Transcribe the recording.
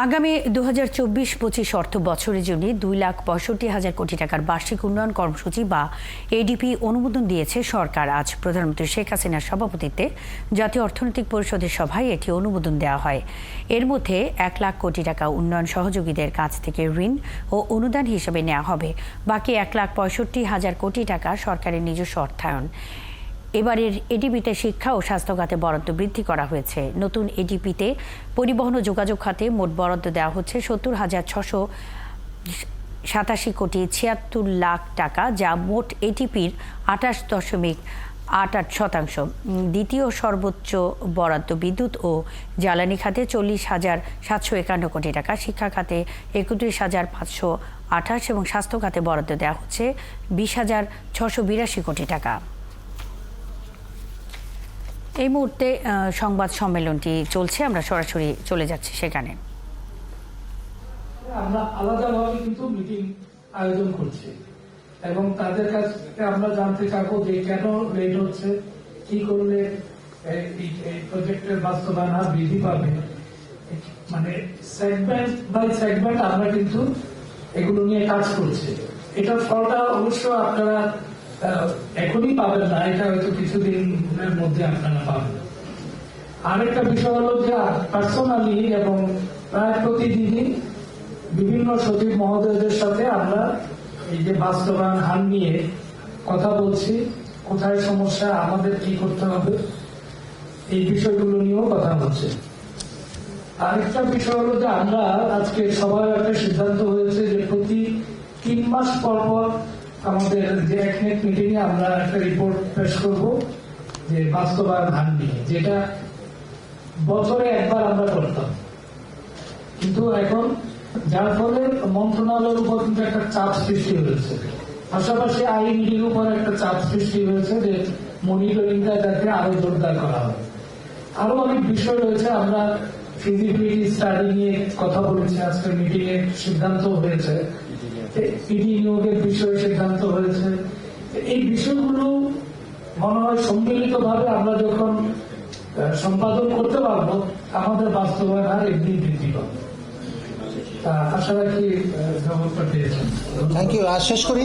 আগামী 2024-25 অর্থ বছরের জন্য 2,65,000 কোটি টাকার বার্ষিক উন্নয়ন কর্মসূচি বা এডিপি অনুমোদন দিয়েছে সরকার। আজ প্রধানমন্ত্রী শেখ হাসিনার সভাপতিত্বে জাতীয় অর্থনৈতিক পরিষদের সভায় এটি অনুমোদন দেওয়া হয়। এর মধ্যে 1 লাখ কোটি টাকা উন্নয়ন সহযোগীদের কাছ থেকে ঋণ ও অনুদান হিসেবে নেওয়া হবে। বাকি 1,65,000 কোটি টাকা সরকারের নিজস্ব অর্থায়ন। এবারের এডিপিতে শিক্ষা ও স্বাস্থ্য খাতে বরাদ্দ বৃদ্ধি করা হয়েছে। নতুন এডিপিতে পরিবহন ও যোগাযোগ খাতে মোট বরাদ্দ দেওয়া হচ্ছে 70,687 কোটি 76 লাখ টাকা, যা মোট এডিপির 28.88%। দ্বিতীয় সর্বোচ্চ বরাদ্দ বিদ্যুৎ ও জ্বালানি খাতে 40,751 কোটি টাকা, শিক্ষা খাতে 31,528 এবং স্বাস্থ্য খাতে বরাদ্দ দেওয়া হচ্ছে 20,682 কোটি টাকা। এই মুহূর্তে সংবাদ সম্মেলনটি চলছে, আমরা সরাসরি চলে যাচ্ছি সেখানে। আমরা আলাদাভাবে কিন্তু মিটিং আয়োজন করছি এবং তাদের কাছ থেকে আমরা জানতে চাবো যে কেন লেট হচ্ছে, কি করলে এই প্রজেক্টের বাস্তবায়ন আর বৃদ্ধি পাবে। মানে সেগমেন্ট বাই সেগমেন্ট আমরা কিন্তু এগুলো নিয়ে কাজ করছি। এটার ফলটা অবশ্য আপনারা এখনই পাবেন না, এটা হয়তো কিছুদিনের মধ্যে আপনারা পাবেন। আরেকটা বিষয় হলো যে পার্সোনালি এবং প্রায় প্রতিদিনই বিভিন্ন সচিব মহোদয়দের সাথে আমরা এই যে বাস্তবায়ন হার নিয়ে কথা বলছি, কোথায় সমস্যা, আমাদের কি করতে হবে, এই বিষয়গুলো নিয়েও কথা হচ্ছে। আরেকটা বিষয় হলো যে আমরা আজকে সবাই একটা সিদ্ধান্ত হয়েছে যে প্রতি 3 মাস পর পর আমাদের যে একনেক মিটিং এ আমরা একটা রিপোর্ট পেশ করব যে বাস্তবায়ন হার নিয়ে, যেটা বছরে একবার আমরা করতাম। কিন্তু এখন যার ফলে মন্ত্রণালয়ের উপর কিন্তু একটা চাপ সৃষ্টি হয়েছে, পাশাপাশি আইনডির উপর একটা চাপ সৃষ্টি হয়েছে যে মনিটরিংটা যাতে আরো জোরদার করা হয়। আরো অনেক বিষয় রয়েছে, আমরা ফিজিবিলিটি স্টাডি নিয়ে কথা বলেছি, আজকের মিটিং এ সিদ্ধান্ত হয়েছে, ইডি নিয়োগের বিষয়ে সিদ্ধান্ত হয়েছে। এই বিষয়গুলো মনে হয় সম্মিলিত ভাবে আমরা যখন সম্পাদন করতে পারবো, আমাদের বাস্তবায়ন হার এমনি বৃদ্ধি পাবে। আশা রাখি জবাবটা পেয়েছেন। Thank you. শেষ করি।